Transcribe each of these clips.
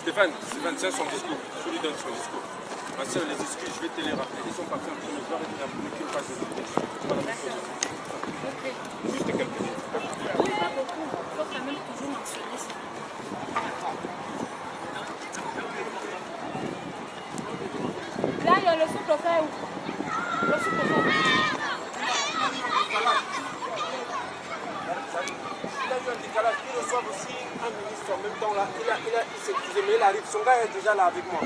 Stéphane, c'est son discours. Je lui donne son discours. Ma soeur, les excuses, je vais te les rappeler. Ils sont partis en premier soir et il a voulu qu'une page de vidéo. Juste quelques minutes. Oui, pas beaucoup. Il faut quand même toujours mentionner ça. Là, il y a le souple au fait où? Le souple au fait. Il a eu un décalage. Il reçoit aussi un ministre en même temps là. Il s'est excusé, mais il arrive. Son gars est déjà là avec moi.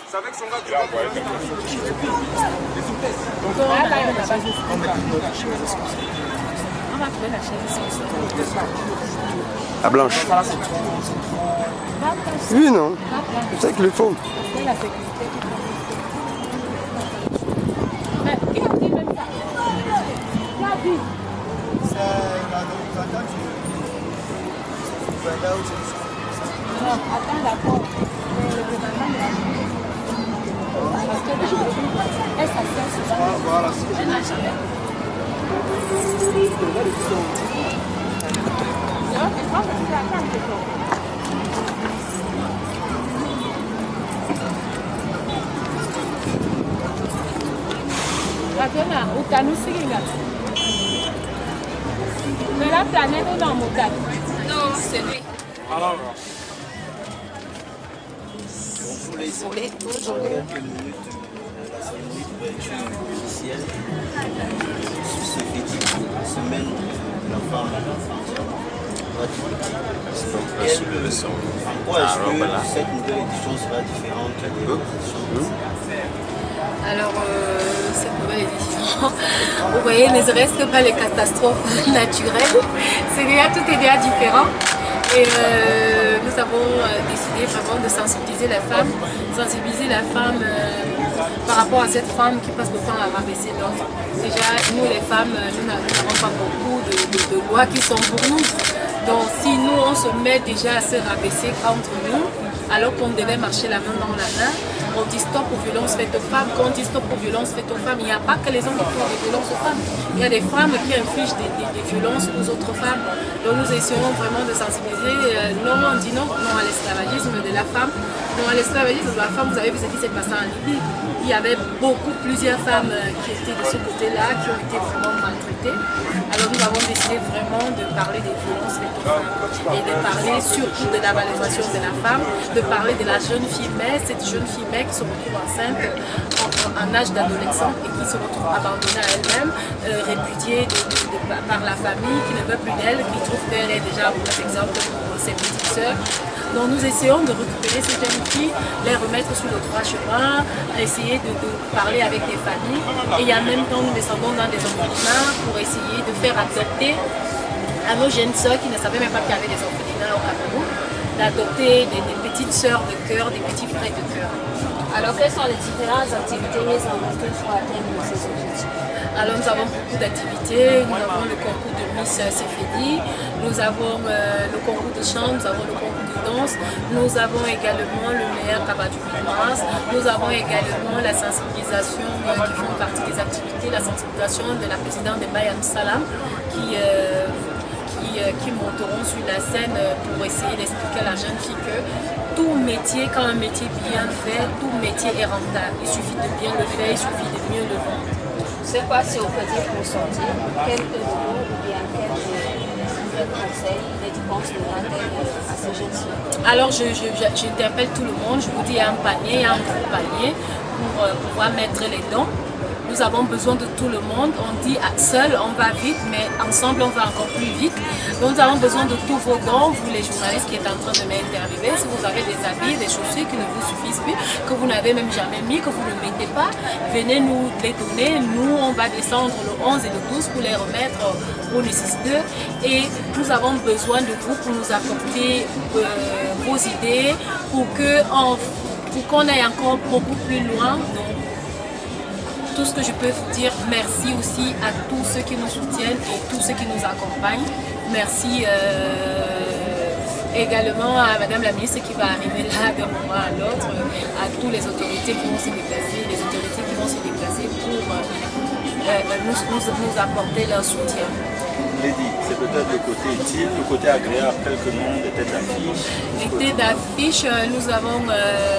C'est avec son gars que tu vas pouvoir faire On va trouver la chaise. La blanche. Oui, non. C'est qu'il le faut. C'est la sécurité. Mais qui a dit même ça? Qui a dit? Non, attends, d'accord. Le gouvernement de la parce que elle s'assure souvent. Elle n'a jamais. Atena, utanusikinga. Mais la planète est dans mon cadre. Non, c'est lui. Alors, Pour les toujours. Quelques minutes, la cérémonie d'ouverture officielle sur ce fétiche semaine de la femme. En quoi est-ce que cette nouvelle édition sera différente des autres éditions? Alors, cette nouvelle édition, vous voyez, ne serait-ce que pas les catastrophes naturelles, tout est déjà différent. Et nous avons décidé vraiment de sensibiliser la femme par rapport à cette femme qui passe le temps à rabaisser l'homme. Déjà, nous les femmes, nous n'avons pas beaucoup de lois qui sont pour nous. Donc si nous on se met déjà à se rabaisser entre nous, alors qu'on devait marcher la main dans la main, on dit stop aux violences faites aux femmes. Quand on dit stop aux violences faites aux femmes, il n'y a pas que les hommes qui font des violences aux femmes. Il y a des femmes qui infligent des violences aux autres femmes. Donc nous essayons vraiment de sensibiliser. Non, on dit non à l'esclavagisme de la femme. Non à l'esclavagisme de la femme, vous avez vu ce qui s'est passé en Libye. Il y avait plusieurs femmes qui étaient de ce côté-là, qui ont été vraiment maltraitées. Alors nous avons décidé vraiment de parler des violences faites aux femmes et de parler surtout de la valorisation de la femme, de parler de la jeune fille mère, cette jeune fille mère qui se retrouve enceinte en âge d'adolescent et qui se retrouve abandonnée à elle-même, répudiée par la famille, qui ne veut plus d'elle, qui trouve qu'elle est déjà un mauvais exemple pour ses petites sœurs. Donc nous essayons de récupérer ces jeunes filles, les remettre sur le droit chemin, essayer de parler avec des familles. Et en même temps, nous descendons dans des orphelinats pour essayer de faire adopter à nos jeunes sœurs qui ne savaient même pas qu'il y avait des orphelinats au Cameroun, d'adopter des petits petites sœurs de cœur, des petits frères de cœur. Alors, quelles sont les différentes activités mises en œuvre pour atteindre ces objectifs? Alors nous avons beaucoup d'activités, nous avons le concours de Miss Cefedi, nous avons le concours de chant, nous avons le concours de danse, nous avons également le meilleur cabaret du Mars, nous avons également la sensibilisation qui font partie des activités, la sensibilisation de la présidente de Bayam Salam qui monteront sur la scène pour essayer d'expliquer à la jeune fille que tout métier, quand un métier bien fait, tout métier est rentable. Il suffit de bien le faire, il suffit de mieux le vendre. C'est quoi si on peut dire pour sortir? Quel euro ou bien quel conseil les dépenses devraient-elles à ces jeunes filles? Alors j'interpelle tout le monde, je vous dis il y a un panier, il y a un gros panier pour pouvoir mettre les dons. Nous avons besoin de tout le monde. On dit seul on va vite, mais ensemble on va encore plus vite. Donc nous avons besoin de tous vos dons, vous les journalistes qui êtes en train de m'interviewer. Si vous avez des habits, des chaussures qui ne vous suffisent plus, que vous n'avez même jamais mis, que vous ne mettez pas, venez nous les donner. Nous on va descendre le 11 et le 12 pour les remettre au nécessiteux. Et nous avons besoin de vous pour nous apporter vos idées, pour qu'on aille encore beaucoup plus loin. Donc, tout ce que je peux vous dire, merci aussi à tous ceux qui nous soutiennent et tous ceux qui nous accompagnent. Merci également à Madame la ministre qui va arriver là d'un moment à l'autre, à toutes les autorités qui vont se déplacer, les autorités qui vont se déplacer pour nous apporter leur soutien. Lady, c'est peut-être le côté utile, le côté agréable, quelques noms de têtes d'affiche. Les têtes d'affiche, nous avons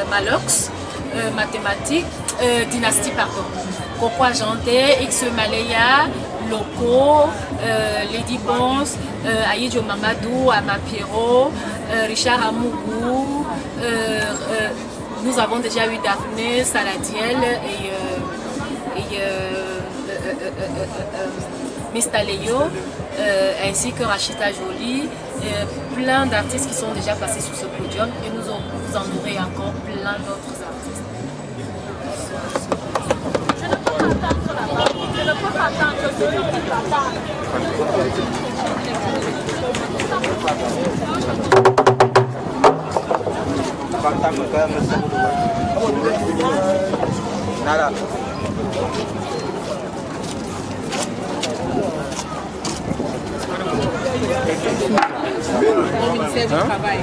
Malox, mathématiques, Dynastie, pardon. Coco Ajanté, X Malaya, Loco, Lady Bons, Aïdjo Mamadou, Amapiero, Richard Amougou. Nous avons déjà eu Daphné, Saladiel et Mr. Léo, ainsi que Rachita Jolie. Plein d'artistes qui sont déjà passés sur ce podium et vous en aurez encore plein d'autres artistes. Je ne peux pas attendre, je ne peux pas attendre. Nada. Au ministère du Travail.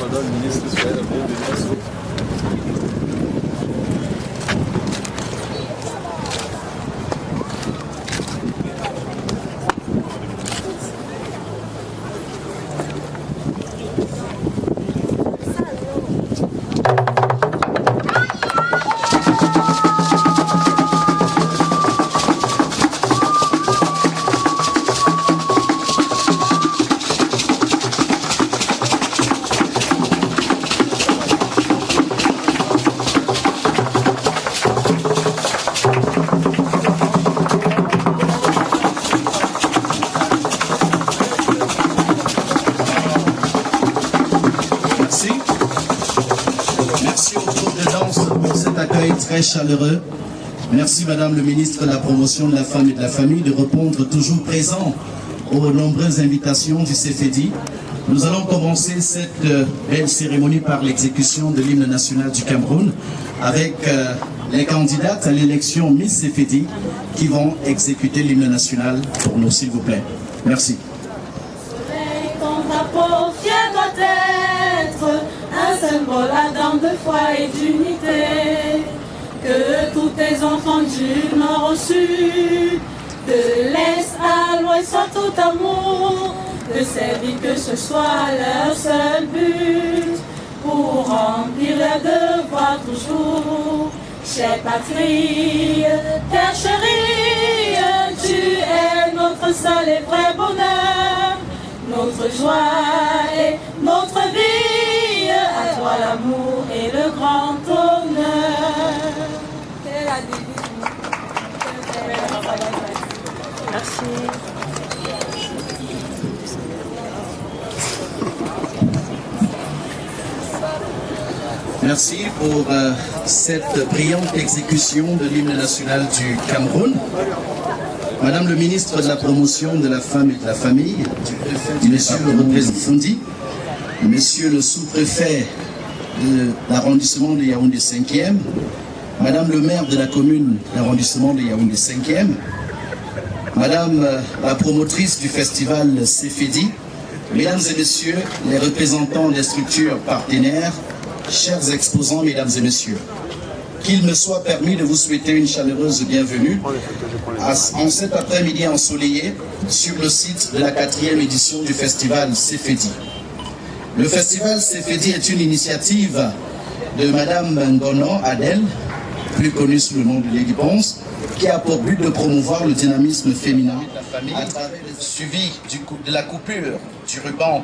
Madame la ministre, soyez la bienvenue. Très chaleureux. Merci Madame le ministre de la Promotion de la Femme et de la Famille de répondre toujours présent aux nombreuses invitations du CFEDI. Nous allons commencer cette belle cérémonie par l'exécution de l'hymne national du Cameroun avec les candidates à l'élection Miss CFEDI qui vont exécuter l'hymne national pour nous, s'il vous plaît. Merci. Ton drapeau fier doit être un symbole ardent de foi et d'unité. Que tous tes enfants du nord au sud, de l'est à l'ouest soient tout amour, de servir que ce soit leur seul but, pour remplir leur devoir toujours. Chère patrie, terre chérie, tu es notre seul et vrai bonheur, notre joie et notre vie, à toi l'amour et le grand honneur. Merci. Merci pour cette brillante exécution de l'hymne national du Cameroun. Madame le ministre de la Promotion de la Femme et de la Famille, Monsieur le représentant Fondi, Monsieur le sous-préfet de l'arrondissement de Yaoundé 5e, Madame le maire de la commune d'arrondissement de Yaoundé 5e, Madame la promotrice du festival CFEDI, Mesdames et Messieurs les représentants des structures partenaires, chers exposants, Mesdames et Messieurs, qu'il me soit permis de vous souhaiter une chaleureuse bienvenue en cet après-midi ensoleillé sur le site de la 4e édition du festival CFEDI. Le festival CFEDI est une initiative de Madame Ngono Adel, plus connue sous le nom de Lady Ponce, qui a pour but de promouvoir le dynamisme féminin à travers le suivi de la coupure du ruban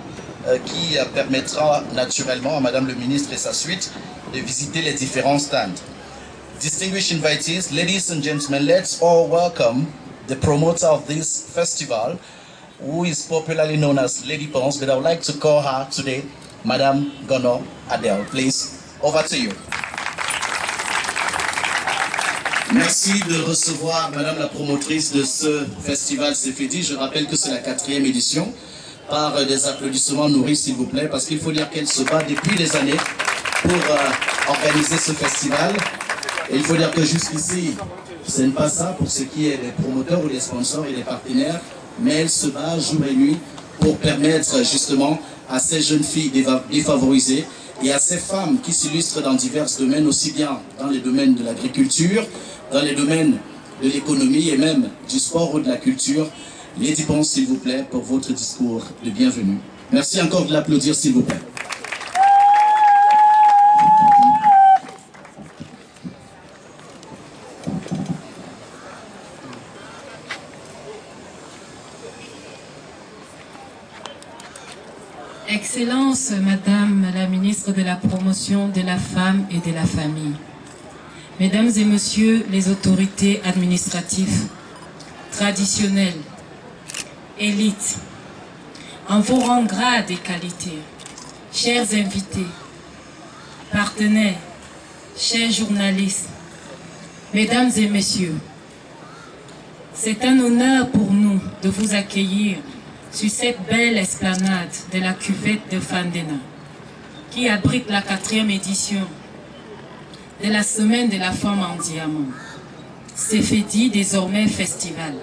qui permettra naturellement à Madame le ministre et sa suite de visiter les différents stands. Distinguished invitees, ladies and gentlemen, let's all welcome the promoter of this festival, who is popularly known as Lady Ponce, but I would like to call her today Madame Ngono Adel. Please, over to you. Merci de recevoir Madame la promotrice de ce festival CFEDI. Je rappelle que c'est la 4e édition. Par des applaudissements nourris, s'il vous plaît, parce qu'il faut dire qu'elle se bat depuis des années pour organiser ce festival. Et il faut dire que jusqu'ici, ce n'est pas ça pour ce qui est des promoteurs ou des sponsors et des partenaires, mais elle se bat jour et nuit pour permettre justement à ces jeunes filles défavorisées et à ces femmes qui s'illustrent dans divers domaines, aussi bien dans les domaines de l'agriculture, dans les domaines de l'économie et même du sport ou de la culture. Lady Ponce, s'il vous plaît, pour votre discours de bienvenue. Merci encore de l'applaudir, s'il vous plaît. Excellence, Madame la ministre de la Promotion de la Femme et de la Famille, Mesdames et Messieurs les autorités administratives, traditionnelles, élites, en vos rangs, grades et qualités, chers invités, partenaires, chers journalistes, Mesdames et Messieurs, c'est un honneur pour nous de vous accueillir sur cette belle esplanade de la cuvette de Fandena, qui abrite la 4e édition de la Semaine de la Femme en Diamant. CFEDI, désormais festival.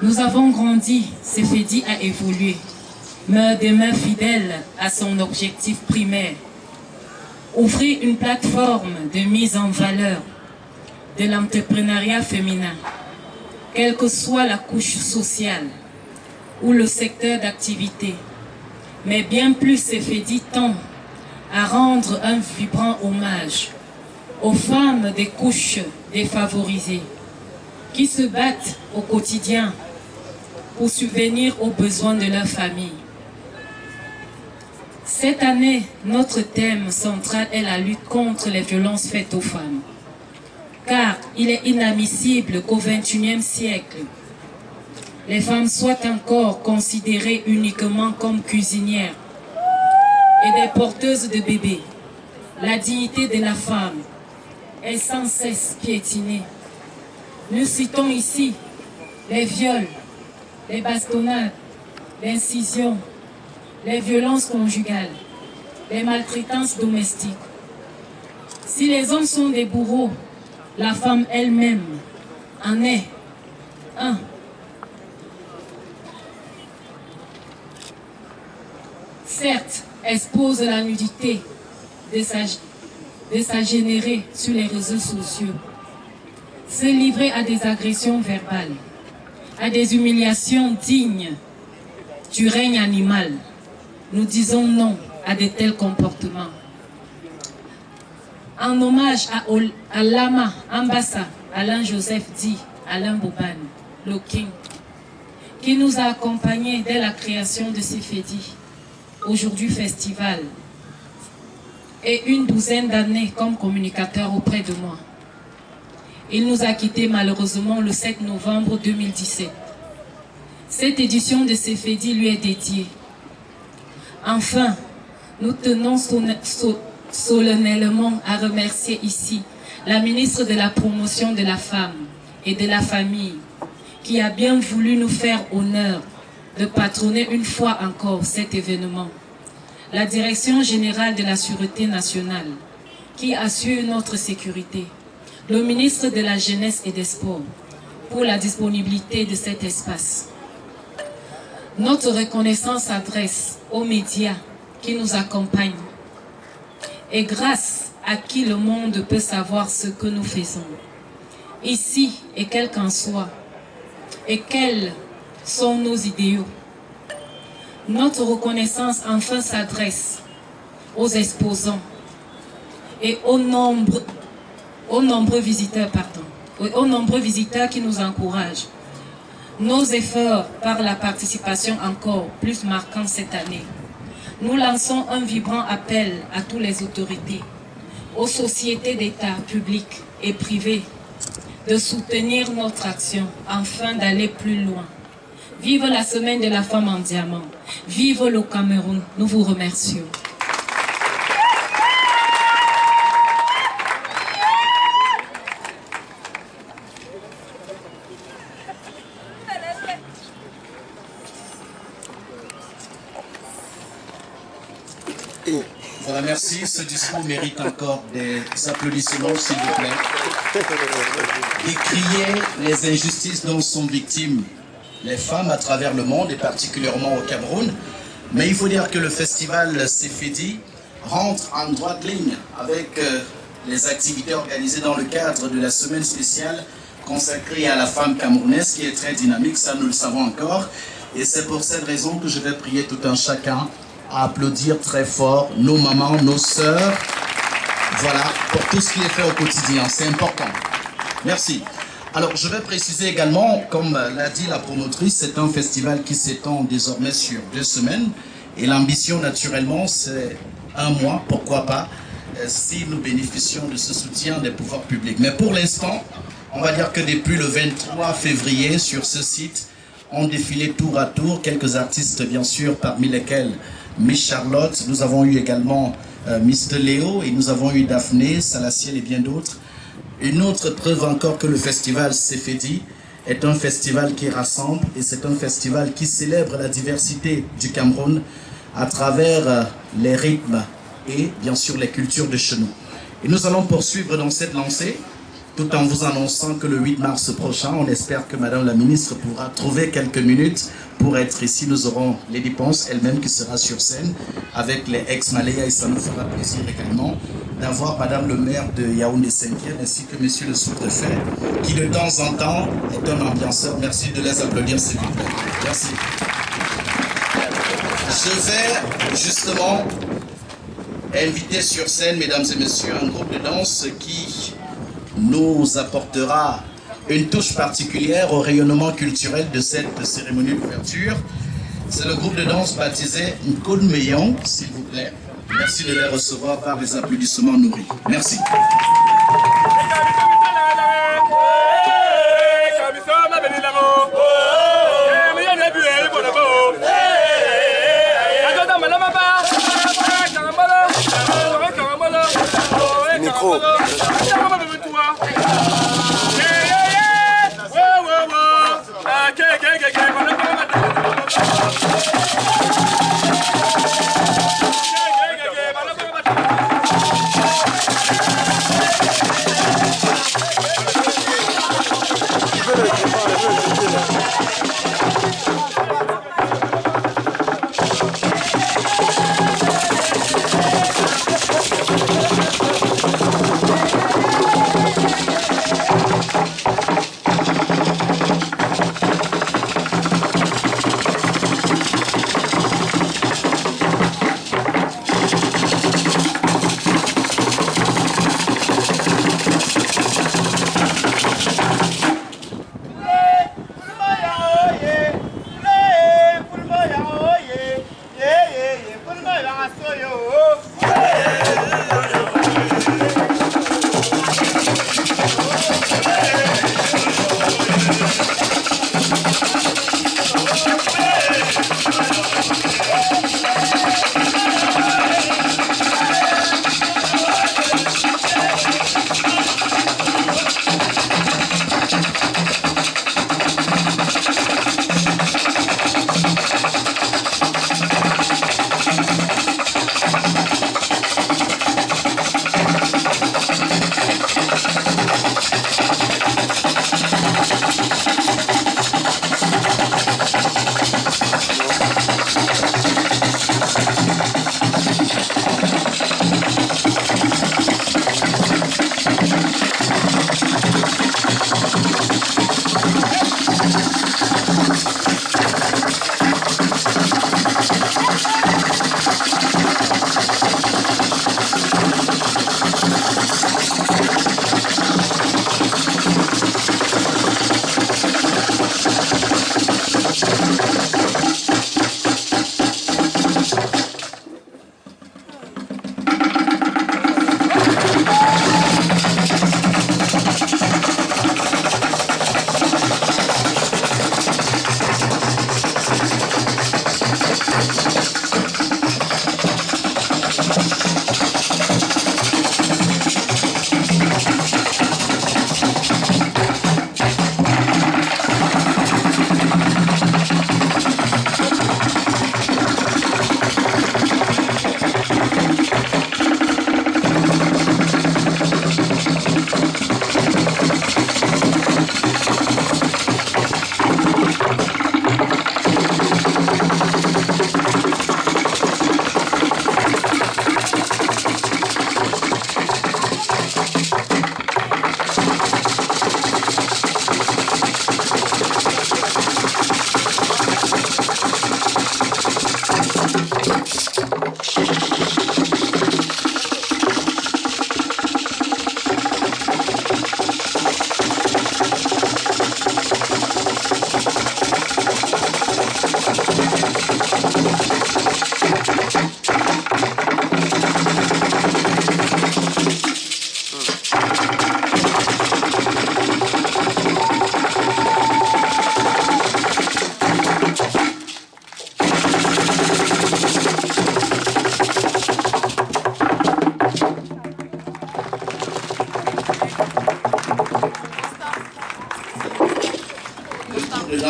Nous avons grandi, CFEDI a évolué. demeure fidèle à son objectif primaire. Ouvrir une plateforme de mise en valeur de l'entrepreneuriat féminin, quelle que soit la couche sociale ou le secteur d'activité. Mais bien plus, CFEDI tend à rendre un vibrant hommage aux femmes des couches défavorisées qui se battent au quotidien pour subvenir aux besoins de leur famille. Cette année, notre thème central est la lutte contre les violences faites aux femmes. Car il est inadmissible qu'au XXIe siècle, les femmes soient encore considérées uniquement comme cuisinières et des porteuses de bébés. La dignité de la femme est sans cesse piétinée. Nous citons ici les viols, les bastonnades, l'incision, les violences conjugales, les maltraitances domestiques. Si les hommes sont des bourreaux, la femme elle-même en est un. Certes, expose la nudité de sa générée sur les réseaux sociaux, se livrer à des agressions verbales, à des humiliations dignes du règne animal. Nous disons non à de tels comportements. En hommage à Lama Ambassa, Alain Joseph dit, Alain Boban, le King, qui nous a accompagnés dès la création de CFEDI, aujourd'hui festival, et une douzaine d'années comme communicateur auprès de moi. Il nous a quittés malheureusement le 7 novembre 2017. Cette édition de CFEDI lui est dédiée. Enfin, nous tenons solennellement à remercier ici la ministre de la Promotion de la Femme et de la Famille qui a bien voulu nous faire honneur de patronner une fois encore cet événement. La Direction Générale de la Sûreté Nationale qui assure notre sécurité. Le ministre de la Jeunesse et des Sports pour la disponibilité de cet espace. Notre reconnaissance s'adresse aux médias qui nous accompagnent et grâce à qui le monde peut savoir ce que nous faisons. Ici, et quel qu'en soit, et quels sont nos idéaux. Notre reconnaissance enfin s'adresse aux exposants et aux nombreux visiteurs, aux nombreux visiteurs qui nous encouragent. Nos efforts par la participation encore plus marquants cette année. Nous lançons un vibrant appel à toutes les autorités, aux sociétés d'État publiques et privées, de soutenir notre action afin d'aller plus loin. Vive la semaine de la femme en diamant. Vive le Cameroun. Nous vous remercions. Voilà, merci. Ce discours mérite encore des applaudissements, s'il vous plaît. Décrier les injustices dont sont victimes les femmes à travers le monde et particulièrement au Cameroun. Mais il faut dire que le festival CFEDI rentre en droite ligne avec les activités organisées dans le cadre de la semaine spéciale consacrée à la femme camerounaise qui est très dynamique, ça nous le savons encore. Et c'est pour cette raison que je vais prier tout un chacun à applaudir très fort nos mamans, nos sœurs, voilà, pour tout ce qui est fait au quotidien, c'est important. Merci. Alors, je vais préciser également, comme l'a dit la promotrice, c'est un festival qui s'étend désormais sur 2 semaines. Et l'ambition, naturellement, c'est 1 mois, pourquoi pas, si nous bénéficions de ce soutien des pouvoirs publics. Mais pour l'instant, on va dire que depuis le 23 février, sur ce site, ont défilé tour à tour quelques artistes, bien sûr, parmi lesquels Miss Charlotte, nous avons eu également Mr. Léo, et nous avons eu Daphné, Salaciel et bien d'autres. Une autre preuve encore que le festival CFEDI est un festival qui rassemble et c'est un festival qui célèbre la diversité du Cameroun à travers les rythmes et bien sûr les cultures de chez nous. Et nous allons poursuivre dans cette lancée tout en vous annonçant que le 8 mars prochain, on espère que Madame la Ministre pourra trouver quelques minutes pour être ici. Nous aurons Lady Ponce elle-même qui sera sur scène avec les ex-Malaya et ça nous fera plaisir également d'avoir Madame le maire de Yaoundé 5e ainsi que Monsieur le sous-préfet qui de temps en temps est un ambianceur. Merci de les applaudir s'il vous plaît. Merci. Je vais justement inviter sur scène, mesdames et messieurs, un groupe de danse qui nous apportera une touche particulière au rayonnement culturel de cette cérémonie d'ouverture. C'est le groupe de danse baptisé Nkun Meyon, s'il vous plaît. Merci de les recevoir par les applaudissements nourris. Merci. Micro.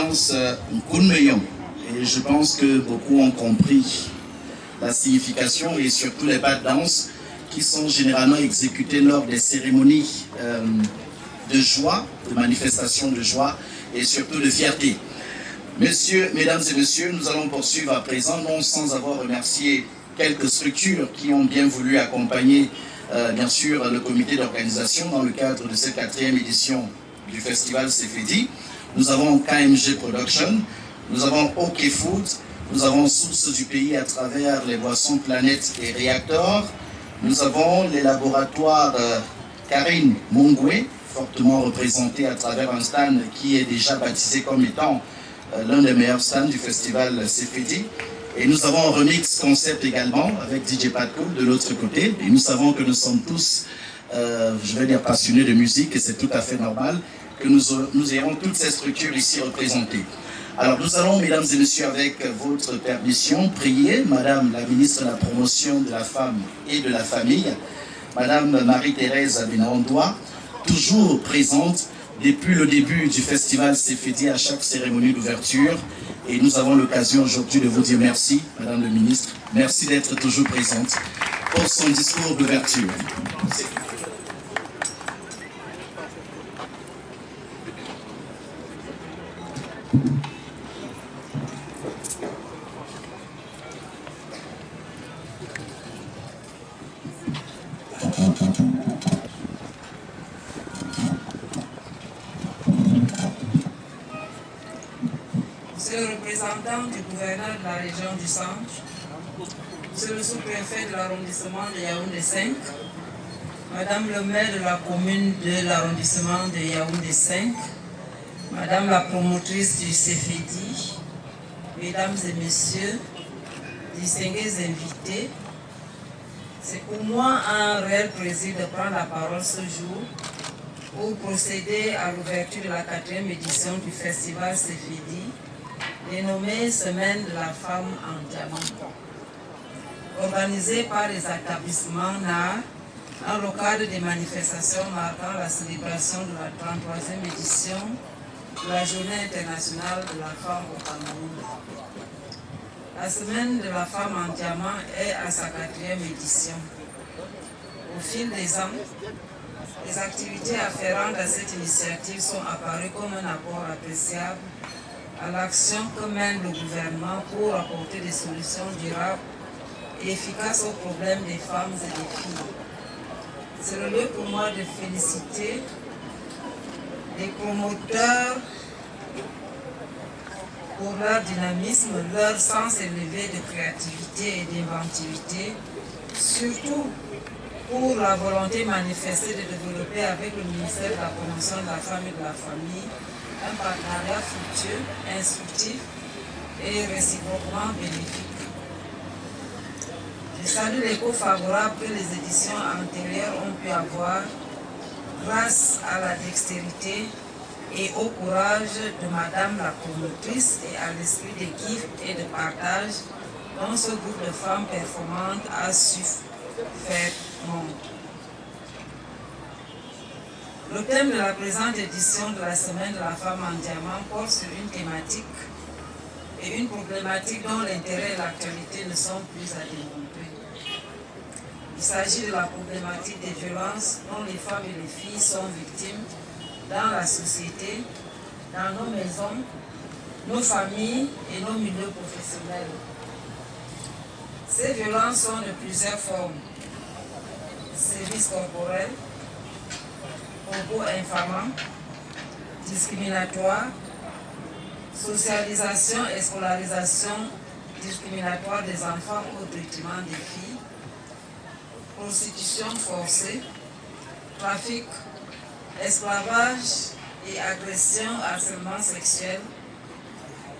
danse Nkun Meyon. Et je pense que beaucoup ont compris la signification et surtout les pas de danse qui sont généralement exécutés lors des cérémonies de joie, de manifestation de joie et surtout de fierté. Mesdames et messieurs, nous allons poursuivre à présent, non sans avoir remercié quelques structures qui ont bien voulu accompagner, bien sûr, le comité d'organisation dans le cadre de cette 4e édition du festival Sefedi. Nous avons KMG Production, nous avons OK Food, nous avons Source du Pays à travers les boissons Planète et Réacteur, nous avons les laboratoires Karine Mongwe, fortement représenté à travers un stand qui est déjà baptisé comme étant l'un des meilleurs stands du festival Sefedi. Et nous avons un remix concept également avec DJ Patcool de l'autre côté. Et nous savons que nous sommes tous, je vais dire, passionnés de musique et c'est tout à fait normal que nous ayons toutes ces structures ici représentées. Alors nous allons, mesdames et messieurs, avec votre permission, prier Madame la ministre de la Promotion de la Femme et de la Famille, Madame Marie-Thérèse Abenaondoa, toujours présente depuis le début du festival Sefedi à chaque cérémonie d'ouverture. Et nous avons l'occasion aujourd'hui de vous dire merci, Madame la ministre. Merci d'être toujours présente pour son discours d'ouverture. Monsieur le représentant du gouverneur de la région du Centre, Monsieur le sous-préfet de l'arrondissement de Yaoundé 5, Madame le maire de la commune de l'arrondissement de Yaoundé 5, Madame la promotrice du Sefedi, Mesdames et Messieurs, distingués invités, c'est pour moi un réel plaisir de prendre la parole ce jour pour procéder à l'ouverture de la 4e édition du festival Sefedi, dénommée Semaine de la femme en diamant, organisée par les établissements NAR dans le cadre des manifestations marquant la célébration de la 33e édition de la Journée internationale de la femme au Cameroun. La Semaine de la femme en diamant est à sa 4e édition. Au fil des ans, les activités afférentes à cette initiative sont apparues comme un apport appréciable à l'action que mène le gouvernement pour apporter des solutions durables et efficaces aux problèmes des femmes et des filles. C'est le lieu pour moi de féliciter les promoteurs pour leur dynamisme, leur sens élevé de créativité et d'inventivité, surtout pour la volonté manifestée de développer avec le ministère de la Promotion de la Femme et de la Famille un partenariat fructueux, instructif et réciproquement bénéfique. Je salue l'écho favorable que les éditions antérieures ont pu avoir grâce à la dextérité et au courage de Madame la promotrice et à l'esprit d'équipe et de partage dont ce groupe de femmes performantes a su faire montre. Le thème de la présente édition de la Semaine de la femme en diamant porte sur une thématique et une problématique dont l'intérêt et l'actualité ne sont plus à démontrer. Il s'agit de la problématique des violences dont les femmes et les filles sont victimes dans la société, dans nos maisons, nos familles et nos milieux professionnels. Ces violences sont de plusieurs formes. Sévices corporels, propos infamants, discriminatoires, socialisation et scolarisation discriminatoire des enfants au détriment des filles, prostitution forcée, trafic, esclavage et agression, harcèlement sexuel,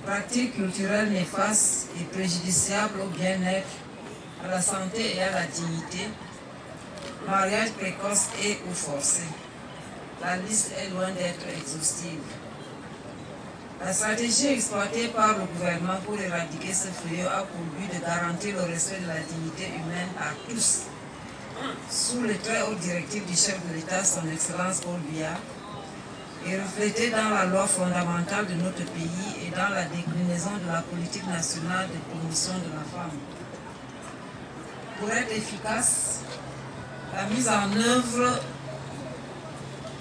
pratiques culturelles néfastes et préjudiciables au bien-être, à la santé et à la dignité, mariage précoce et ou forcé. La liste est loin d'être exhaustive. La stratégie exploitée par le gouvernement pour éradiquer ce fléau a pour but de garantir le respect de la dignité humaine à tous, sous les très hautes directives du chef de l'État, son Excellence Paul Biya, et reflétée dans la loi fondamentale de notre pays et dans la déclinaison de la politique nationale de promotion de la femme. Pour être efficace, la mise en œuvre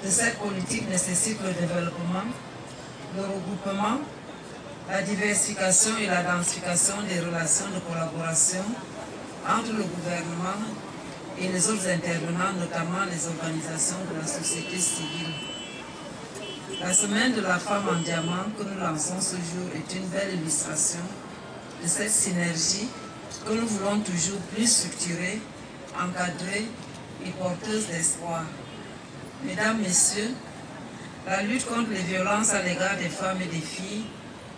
de cette politique nécessite le développement, le regroupement, la diversification et la densification des relations de collaboration entre le gouvernement et les autres intervenants, notamment les organisations de la société civile. La semaine de la femme en diamant que nous lançons ce jour est une belle illustration de cette synergie que nous voulons toujours plus structurée, encadrée et porteuse d'espoir. Mesdames, Messieurs, la lutte contre les violences à l'égard des femmes et des filles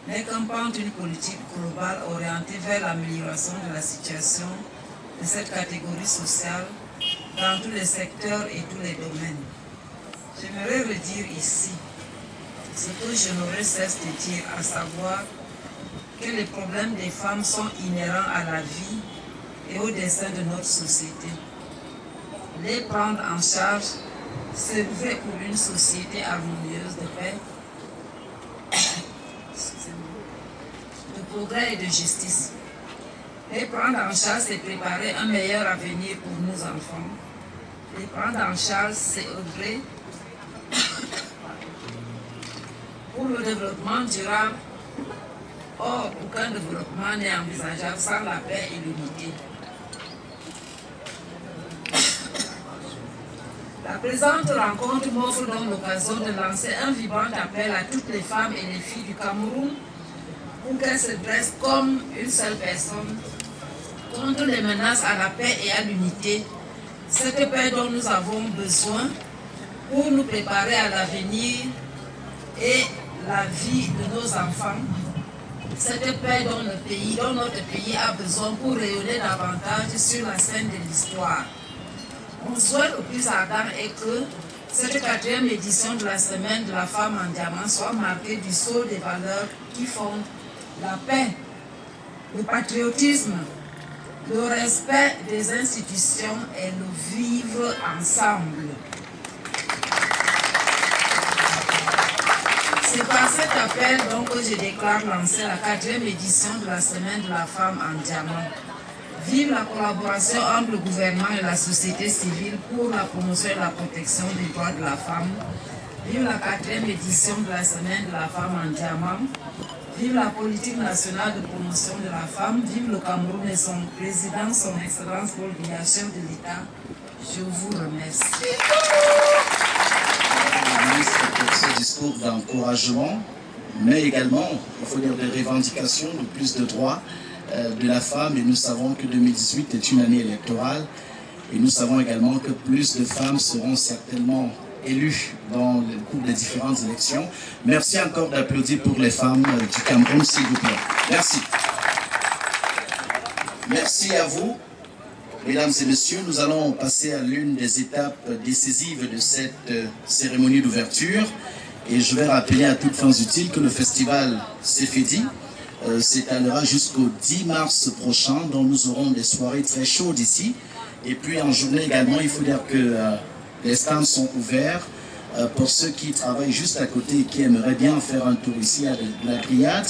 n'est qu'un pan d'une politique globale orientée vers l'amélioration de la situation de cette catégorie sociale dans tous les secteurs et tous les domaines. J'aimerais redire ici ce que je n'aurais cesse de dire, à savoir que les problèmes des femmes sont inhérents à la vie et au destin de notre société. Les prendre en charge, s'œuvrer pour une société harmonieuse de paix, de progrès et de justice. Les prendre en charge, c'est préparer un meilleur avenir pour nos enfants. Les prendre en charge, c'est œuvrer pour le développement durable. Or, aucun développement n'est envisageable sans la paix et l'unité. La présente rencontre m'offre donc l'occasion de lancer un vibrant appel à toutes les femmes et les filles du Cameroun pour qu'elles se dressent comme une seule personne contre les menaces à la paix et à l'unité. Cette paix dont nous avons besoin pour nous préparer à l'avenir et la vie de nos enfants. Cette paix dont notre pays a besoin pour rayonner davantage sur la scène de l'histoire. Mon souhait le plus ardent est que cette 4e édition de la Semaine de la Femme en Diamant soit marquée du sceau des valeurs qui fondent la paix, le patriotisme, le respect des institutions et le vivre ensemble. C'est par cet appel donc que je déclare lancer la 4e édition de la Semaine de la Femme en Diamant. Vive la collaboration entre le gouvernement et la société civile pour la promotion et la protection des droits de la femme. Vive la 4e édition de la Semaine de la Femme en Diamant. Vive la politique nationale de promotion de la femme. Vive le Cameroun et son président, son Excellence Paul Biya, chef de l'État. Je vous remercie. Madame la ministre, pour ce discours d'encouragement, mais également, il faut dire, des revendications de plus de droits de la femme, et nous savons que 2018 est une année électorale, et nous savons également que plus de femmes seront certainement élues dans le cours des différentes élections. Merci encore d'applaudir pour les femmes du Cameroun, s'il vous plaît. Merci. Merci à vous, mesdames et messieurs. Nous allons passer à l'une des étapes décisives de cette cérémonie d'ouverture, et je vais rappeler à toutes fins utiles que le festival Sefedi s'étalera jusqu'au 10 mars prochain, dont nous aurons des soirées très chaudes ici. Et puis en journée également, il faut dire que les stands sont ouverts pour ceux qui travaillent juste à côté et qui aimeraient bien faire un tour ici. Il y a de la grillade,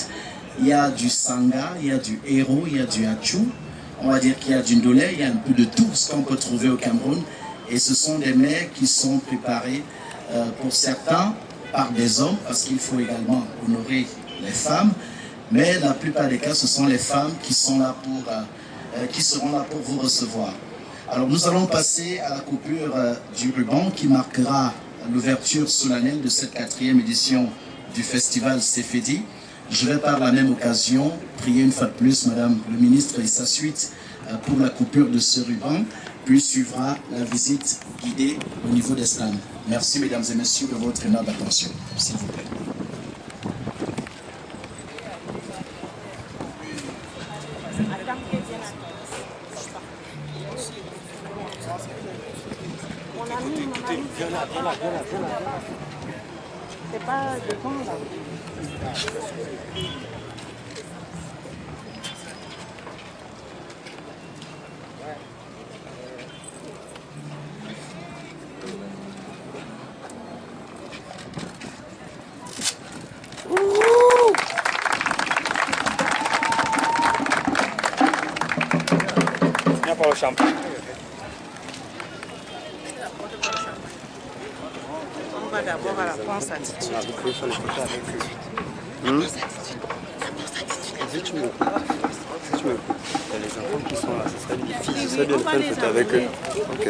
il y a du sanga, il y a du héros, il y a du hachou. On va dire qu'il y a du ndolé, il y a un peu de tout ce qu'on peut trouver au Cameroun. Et ce sont des mets qui sont préparés pour certains par des hommes, parce qu'il faut également honorer les femmes. Mais la plupart des cas, ce sont les femmes qui sont là qui seront là pour vous recevoir. Alors nous allons passer à la coupure du ruban qui marquera l'ouverture solennelle de cette 4e édition du festival Sefedi. Je vais par la même occasion prier une fois de plus Madame le ministre et sa suite pour la coupure de ce ruban, puis suivra la visite guidée au niveau des stands. Merci mesdames et messieurs de votre énorme attention, s'il vous plaît. C'est pas de temps là. Viens pour le champagne. On va d'abord à la pense attitude. Ah, vous pouvez faire les photos avec eux. Si tu me coupes, il y a les enfants qui sont là, ce serait difficile, ce serait bien de faire une photo avec eux. Ok.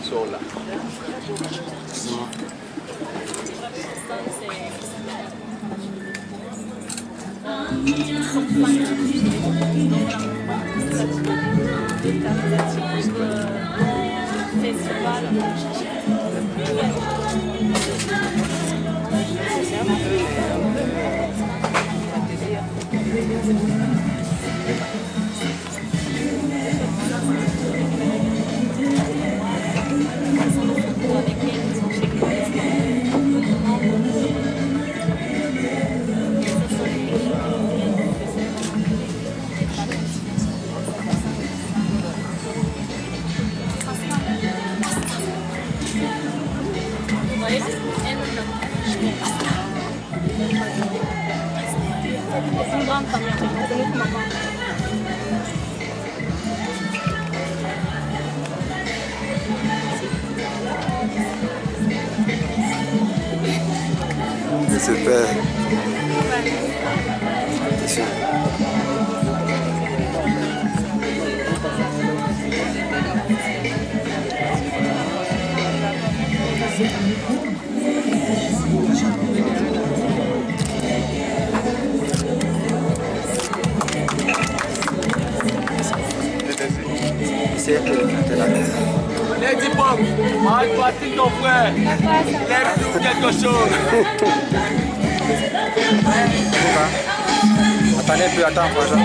Sola. Super. Attention. Lady Pop, arrête-toi avec ton frère. Lève-nous quelque chose. Attendez un peu, attends, François.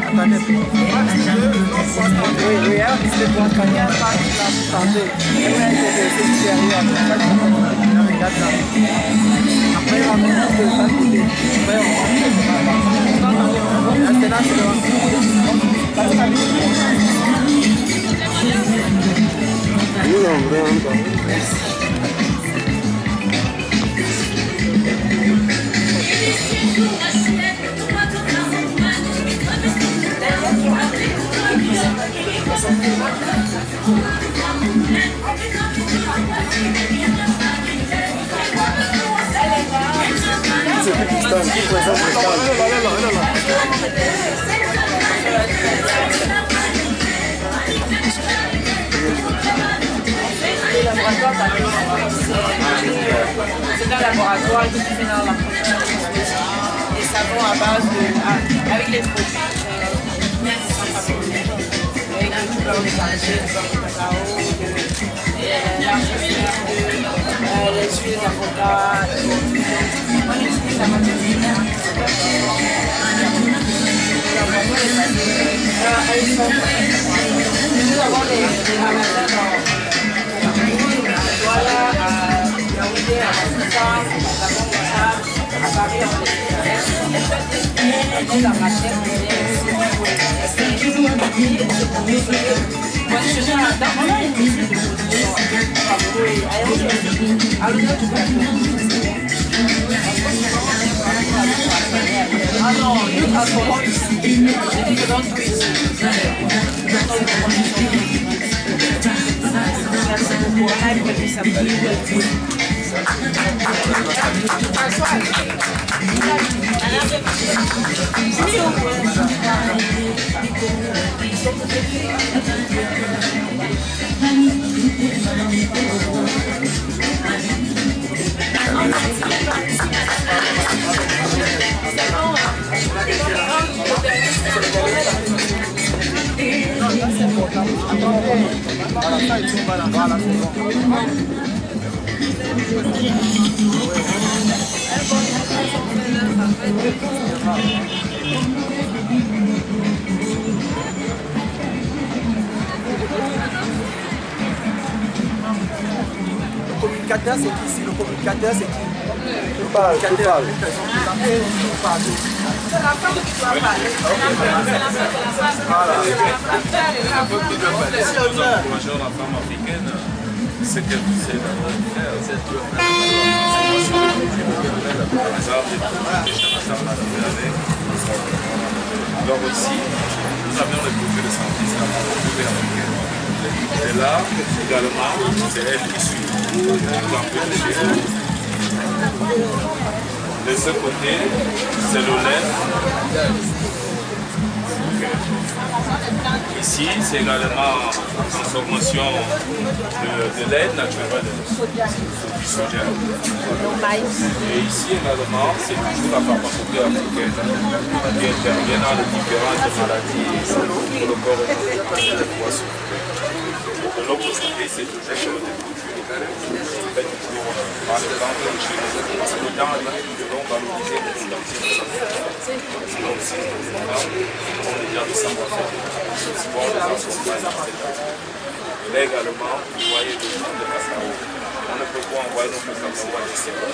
Attendez un peu. Oui, hein, c'est pour gagner un pas de la santé. Et ouais, c'est supérieur. Après, on va mettre de ça côté. Après, on va mettre de C'est un laboratoire qui fait dans la production des savons à base de, avec les produits avec le beurre de cacao, les huiles d'avocat. On utilise la matière première. Nous avons des magasins dans Douala, à Yaoundé, à Massissa, à Bamako, à Paris, on est la matière ah non, nous transformons ici. Je dis que dans tout ici. Merci beaucoup. On a prévu ça. communicateur, c'est qui ici? Le communicateur, c'est qui? Tu parles. C'est la femme qui doit parler. Si nous encourageons la femme africaine, ce qu'elle sait d'abord faire, c'est de alors ici, nous avions le projet de santé, c'est la projet africaine. Et là, également, c'est elle qui suit. De ce côté, c'est le lait. Ici, c'est également la transformation de lait naturel du soja. Et ici également, c'est toujours la pharmacopée africaine qui intervient dans les différentes maladies pour le corps humain et le poisson. De l'autre côté, c'est toujours des cultures. Par exemple, chez nous, parce que dans nous devons valoriser les identités. C'est comme si on est déjà de savoir-faire. Là également, vous voyez des gens de cacao. On ne peut pas envoyer notre cacao à l'extérieur.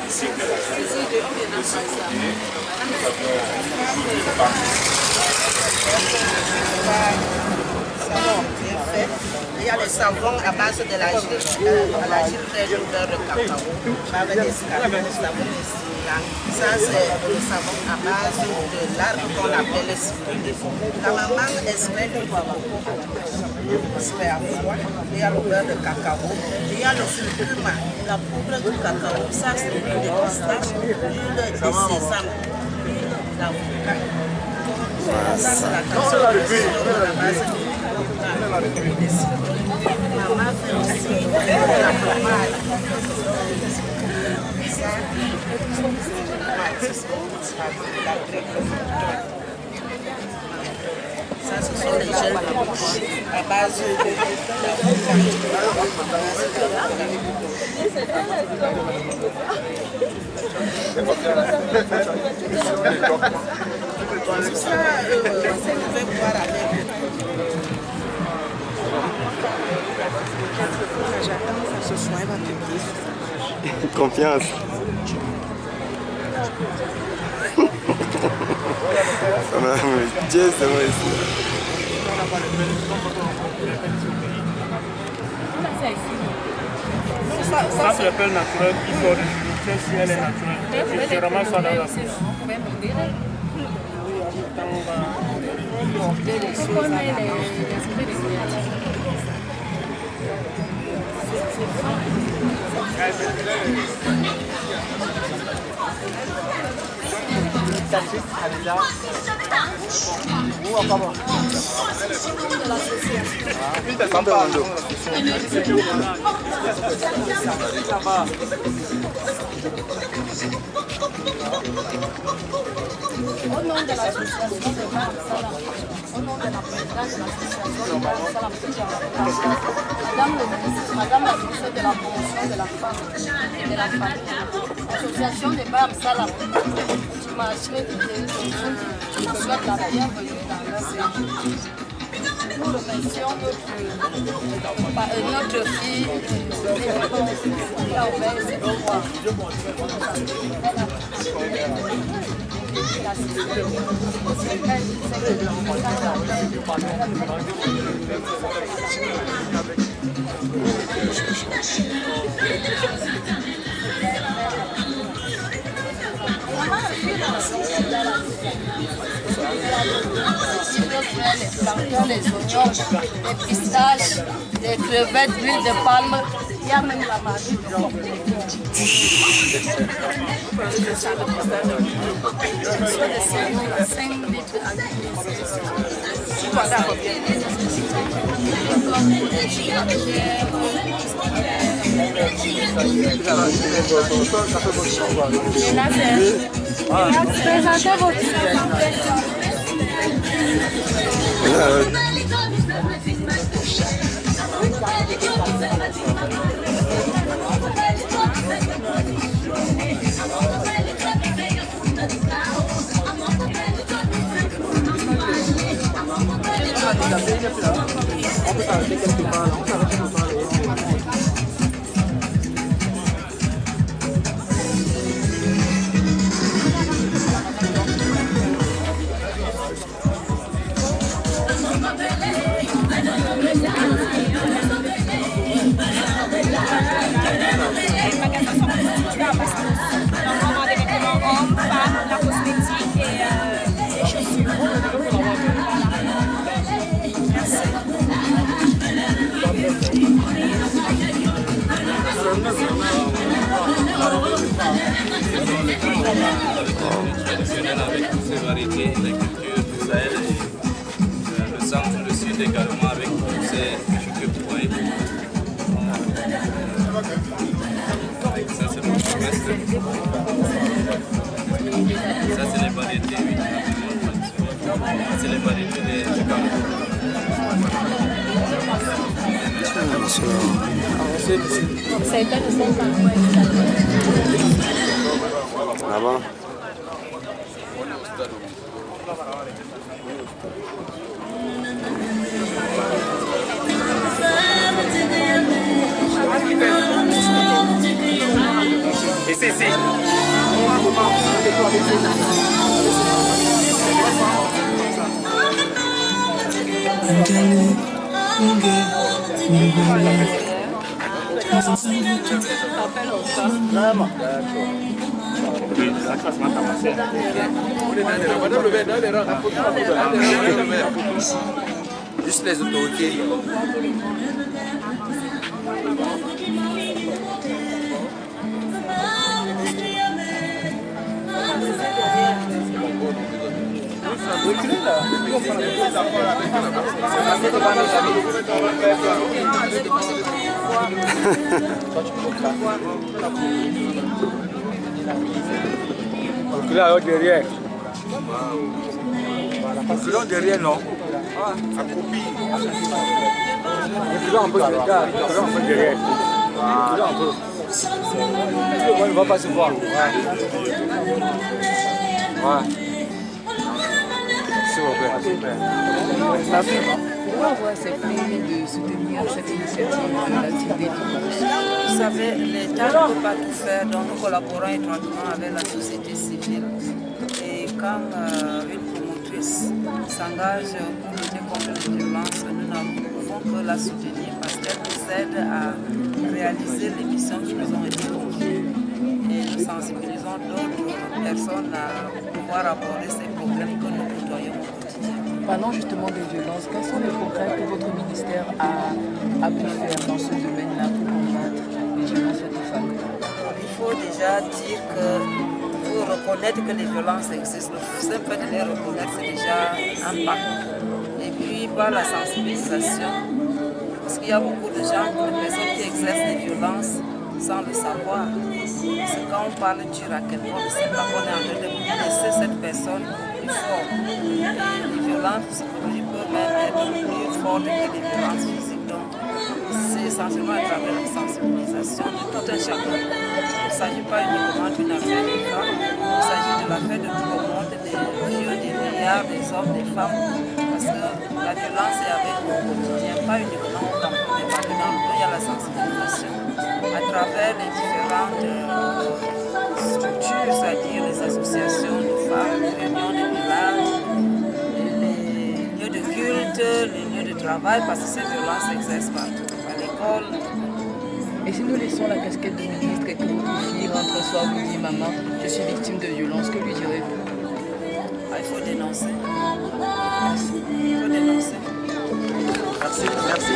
Ici, de ce côté, nous avons une partie. Il y a les savons à base de l'argile fraîche de beurre de cacao avec des savons ici. Ça, c'est le savon à base de l'arbre qu'on appelle le spirulé. La maman extrait du poivron. C'est à froid. Il y a le beurre de cacao. Il y a le curcuma, la poudre du cacao. Ça, c'est l'huile de pistache, l'huile de sésame, l'avocat. Ça, c'est la transformation à la base de maman fait aussi la pommade. Ça, ce sont les gels à base de ça, vous pouvez boire avec. J'attends que ce soit ma petite. Confiance. Ça m'a Dieu, c'est vrai. Ça, c'est le pelle naturel qui sort de l'huile si elle est naturelle. C'est vraiment ça dans la bouche. Au nom de l'association de Marsala, au nom de la présidente de l'association de Marsala, Madame le ministre, Madame la ministre de la promotion de la femme et de la famille, l'association de Marsala, du marché de souhaite la bienvenue dans leur séjour. Nous remercions notre fille qui a ouvert ses devoirs. Les oignons, les pistaches, les crevettes, l'huile de palme, il y a même la magie. Présentez votre peut s'arrêter quelque part. On s'arrête quelque part. Traditionnel avec toutes ces variétés, les cultures du Sahel et le centre, le sud également avec tous ces jus que vous voyez. Ça c'est le sud-ouest. Ça c'est les variétés, oui. C'est les variétés du Cameroun. Là-bas. Ici. Juste les autorités. Là, derrière. Reculons derrière, non? Accroupi. Reculons un peu derrière. Reculons un peu derrière. Reculons un peu. On ne va pas se voir. Ouais. S'il vous plaît. Merci. Pourquoi avoir accepté de soutenir cette initiative d'activité dimanche? Vous savez, l'État ne peut pas tout faire, donc nous collaborons étroitement avec la société civile. Et quand une promotrice s'engage pour lutter contre les violences, nous ne pouvons que la soutenir parce qu'elle nous aide à réaliser les missions qui nous ont été confiées. Et nous sensibilisons d'autres personnes à pouvoir aborder ces problèmes que nous côtoyons au quotidien. Parlons justement des violences. Quels sont les progrès que votre ministère a pu faire dans ce domaine-là pour combattre les violences faites aux femmes? Il faut déjà dire que pour reconnaître que les violences existent, le simple fait de les reconnaître, c'est déjà un pas. Et puis par la sensibilisation, parce qu'il y a beaucoup de gens, de personnes qui exercent des violences sans le savoir. C'est quand on parle dur à quelqu'un, on ne sait pas qu'on est en train de laisser cette personne plus forte. Les violences psychologiques peuvent même être plus fortes que les violences physiques. Donc, c'est essentiellement à travers la sensibilisation de tout un chacun. Il ne s'agit pas uniquement d'une affaire des femmes, il s'agit de l'affaire de tout le monde, des vieux, des vieillards, des hommes, des femmes. Parce que la violence est avec nous au quotidien, pas uniquement au Cameroun, mais partout dans le monde, il y a la sensibilisation. À travers les différentes structures, c'est-à-dire les associations de femmes, les réunions de village, les lieux de culte, les lieux de travail, parce que ces violences s'exercent partout, à l'école. Et si nous laissons la casquette de ministre et que votre fille rentre un soir vous dit « Maman, je suis victime de violence », que lui direz-vous? Il faut dénoncer. Merci. Il faut dénoncer. Merci, merci.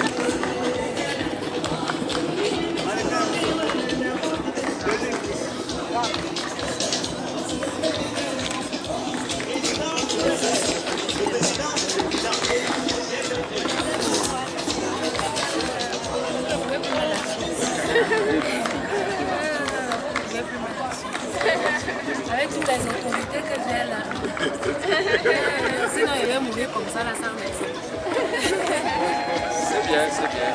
Avec toutes les autorités que j'ai là. Sinon, il va mourir comme ça, là, sans merci. C'est bien, c'est bien.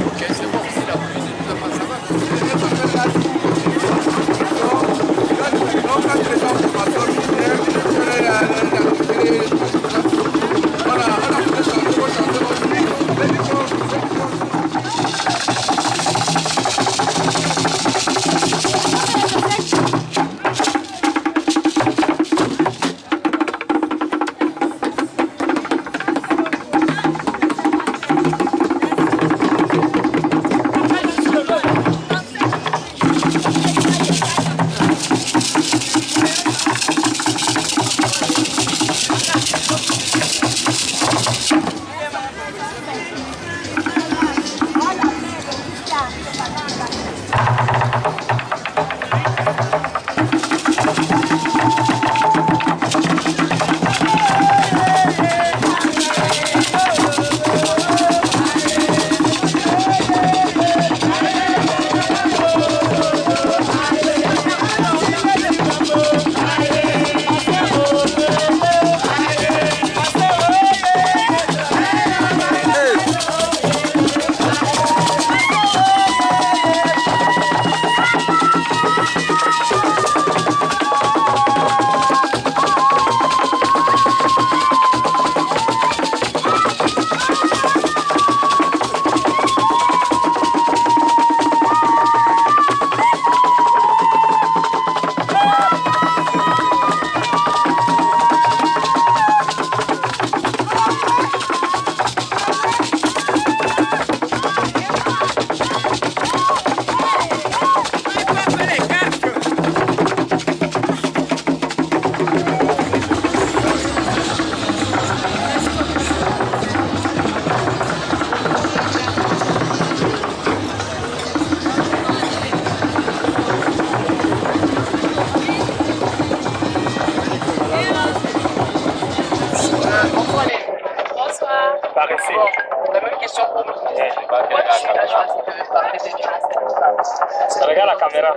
Ok, c'est bon, c'est la cuisine, ça va. Ça va. a choisi de parler des violences. Regarde la caméra.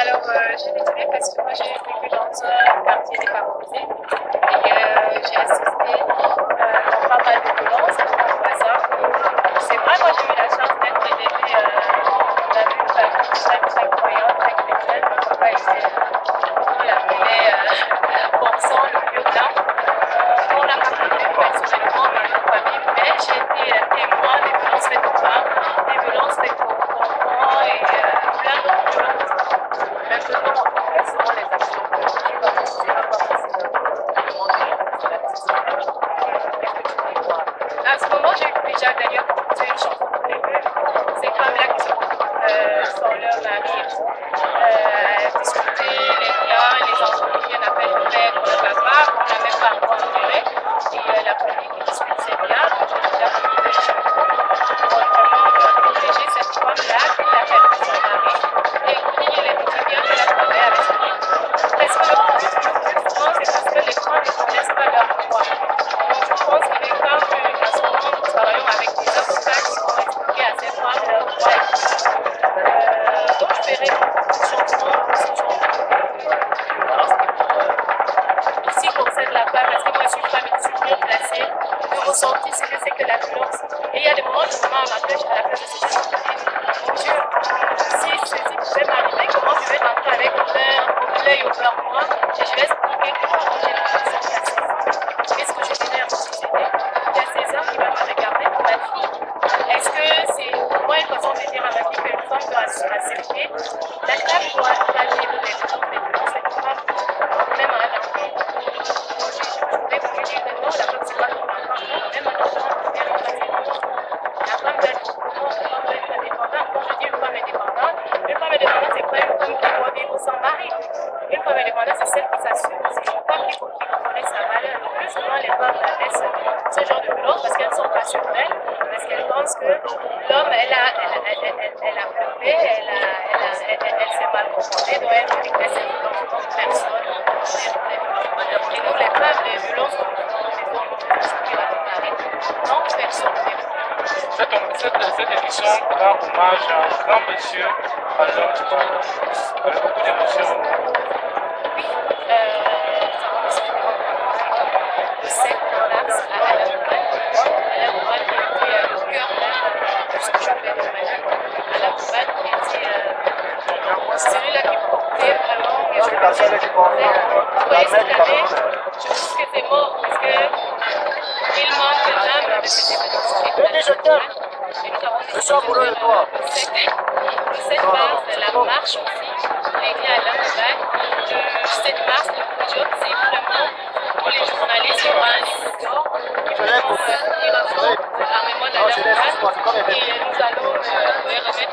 Alors, j'ai décidé parce que moi j'ai vécu dans un quartier défavorisé et j'ai assisté à pas mal de violences avec mon voisin. C'est vrai, moi j'ai eu la chance d'être élevée dans une famille très croyante, très chrétienne. Mon papa était, on l'appelait pensant le vieux blanc. On l'a pas connu personnellement dans notre famille, mais j'ai été témoin des violences faites aux femmes, des violences faites aux enfants et plein d'autres violences. Maintenant, en tout cas, selon les actions que je dois poser, à ce moment, j'ai déjà d'ailleurs composé une chanson pour les deux. Ces femmes-là qui se retrouvent sans leur mari, discuter les liens, les enfants qui viennent à peine de perdre le papa, qu'on n'a même pas encore enterré, et la famille qui discute ses biens. J'ai déjà composé une chanson pour vraiment protéger cette femme-là qui a perdu son mari et qui les petits biens qu'elle a trouvés avec lui. Parce que le plus souvent, c'est parce que les femmes ne connaissent pas leur droit. Donc je pense qu'il est temps qu'à ce moment, nous travaillons avec des avocats qui vont expliquer à ces femmes leurs droits. Donc je ferai beaucoup de chansons aussi ce qui concerne la femme, parce que moi je suis une femme et je suis mieux placée de ressentir ce que c'est que la violence. Et il y a des moments où je m'en rappelle à la place de ce genre de vie. Mon Dieu, si ceci pouvait m'arriver, comment je vais rentrer avec l'œil au blanc moi et je vais expliquer comment j'ai une personne qui a 16 ans. Qu'est-ce que je connais à mon société qui a 16 ans qui va me regarder pour ma fille. Est-ce que c'est pour moi une façon de dire à ma fille qu'une femme doit accepter? La femme doit pas vivre des violences cette femme, même à un enfant. Je vais vous dire que non, la femme c'est pas comme un enfant, même un enfant, elle doit être la femme doit être indépendante. Quand je dis une femme indépendante, c'est pas une femme qui doit vivre sans mari. Une femme indépendante, c'est celle qui s'assure. C'est une femme qui connaît sa valeur. Le plus souvent, les femmes laissent ce genre de violence parce qu'elles ne sont pas sûres d'elles, parce qu'elles pensent que l'homme, elle a pleuré, elle s'est mal comportée, donc elle méritait cette violence. Donc personne ne et nous, les femmes, les violences que nous faisons subir à notre mari, non, personne ne Cette édition rend hommage à un grand monsieur, à l'homme qui avec beaucoup d'émotions. Oui, le 7 mars à Alain Mouban qui était le cœur de ce que je fais de ma vie. Alain Mouban qui était celui-là qui portait vraiment. Vous voyez cette année, je pense que c'est mort parce qu'il manque l'âme de cet événement. Et nous avons décidé de faire le 7 mars de la marche aussi, dédiée à Alain Mouban. Le 7 mars, le job, c'est vraiment pour les journalistes qui ont un livre qui vont dire en mémoire d'Alain Mouban. Et nous allons leur remettre ces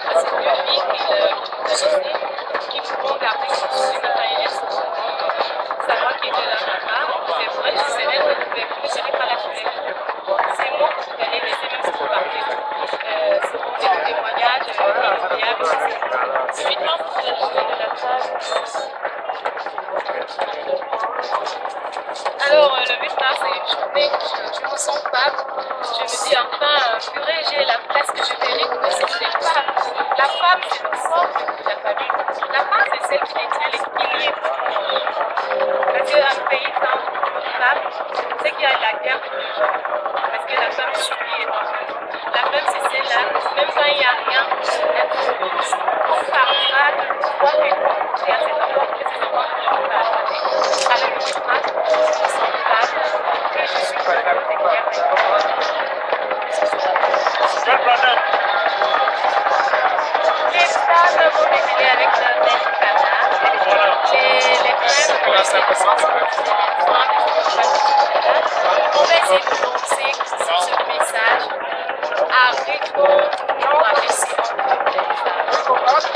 deux filles qui pourront garder son souvenir quand il est savoir qu'il était là là-bas. C'est vrai, je serais retrouvée, je ne serais pas là tous les jours. C'est moi qui vous allez laisser même si vous partez. Ce sont des témoignages inoubliables. Le 8 mars, c'est la journée de la femme. Alors, le 8 mars, c'est une journée où je me sens femme. Je me dis enfin, purée, j'ai la place que je mérite, mais c'est que je n'ai pas. La femme, c'est le socle de la famille. La femme, c'est celle qui détient l'équilibre. Parce qu'un pays sans femme, c'est qu'il y a la guerre de deux gens. Parce que la femme subit énormément. La femme, c'est celle-là, même quand il n'y a rien, elle produit. On ne parle pas de l'histoire et à cet endroit que ces enfants ne peuvent pas attaquer. Alors, le 8 mars, je me sens femme et je suis pas la guerre. Les femmes vont défiler avec leur belle canard. Les frères on va essayer de lancer ce message à rythme non agressif. Quand tu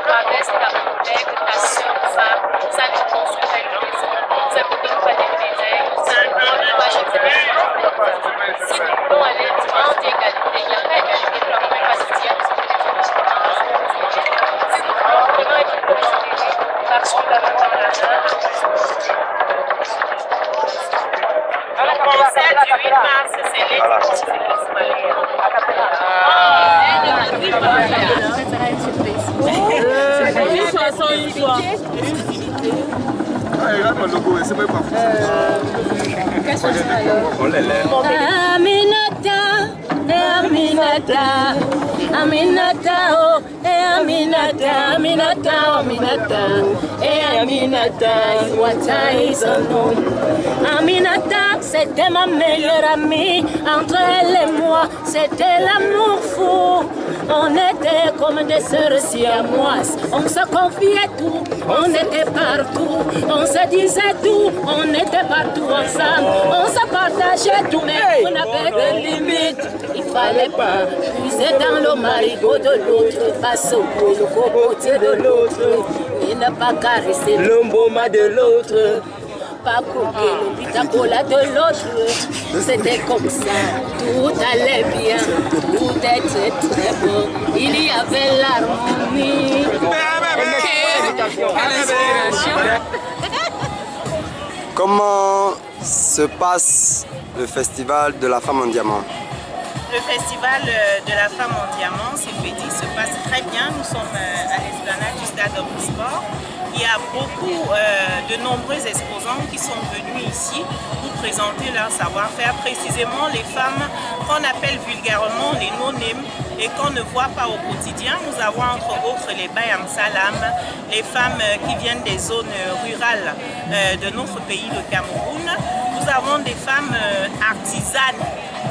traverses ta collègue, ta soeur, femme, ça ne construit pas une maison, ça ne donne pas des médailles, ça ne donne pas des événements. Si nous voulons aller loin d'égalité, il n'y a pas d'égalité, nous n'avons pas de dire. Si nous voulons vraiment être considérés, marchons la main dans la main. Le 7 du 8 mars, c'est l'été, c'est l'Israël. Quelle chanson alors? On les lève. Aminata, Aminata, Aminata, oh, Aminata, Aminata, Aminata, Aminata, Iwata is unknown. Aminata, c'était ma meilleure amie, entre elle et moi, c'était l'amour fou. On était comme des sœurs siamoises, on se confiait tout, on était partout, on se disait tout, on était partout ensemble, on se partageait tout, mais on avait des limites. Il fallait pas puiser dans le marigot de l'autre, passer le cocotier de l'autre, et ne pas caresser l'embaume de l'autre. Pas couper le pitacola de l'autre. C'était comme ça, tout allait bien, tout était très beau. Il y avait l'harmonie. Comment se passe le festival de la femme en diamant? Le festival de la femme en diamant, se passe très bien. Nous sommes à l'esplanade du stade Omnisport. Il y a beaucoup de nombreux exposants qui sont venus ici pour présenter leur savoir-faire, précisément les femmes qu'on appelle vulgairement les no-names et qu'on ne voit pas au quotidien. Nous avons entre autres les Bayam Salam, les femmes qui viennent des zones rurales de notre pays, le Cameroun. Nous avons des femmes artisanes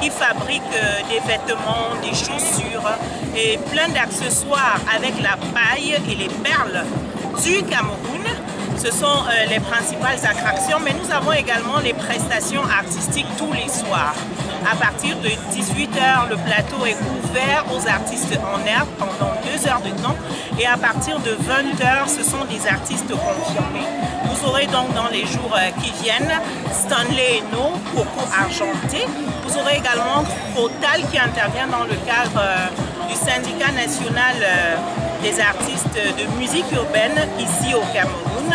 qui fabriquent des vêtements, des chaussures et plein d'accessoires avec la paille et les perles du Cameroun. Ce sont les principales attractions, mais nous avons également les prestations artistiques tous les soirs. À partir de 18h, le plateau est ouvert aux artistes en herbe pendant 2 heures de temps. Et à partir de 20h, ce sont des artistes confirmés. Vous aurez donc dans les jours qui viennent Stanley Eno, Coco Argenté. Vous aurez également Total qui intervient dans le cadre du syndicat national des artistes de musique urbaine ici au Cameroun.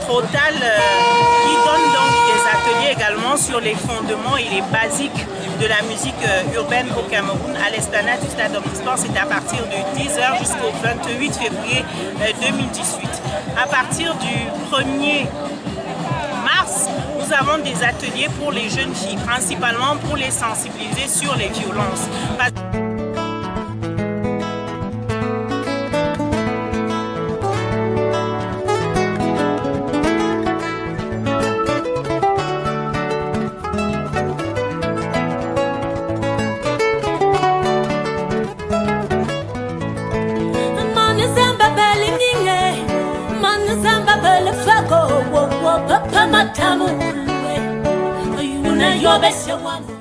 Total qui donne donc des ateliers également sur les fondements et les basiques de la musique urbaine au Cameroun à l'esplanade du stade Omnisport. C'est à partir de 10h jusqu'au 28 février 2018. À partir du 1er mars, nous avons des ateliers pour les jeunes filles, principalement pour les sensibiliser sur les violences. Papa matamu, you know your best one.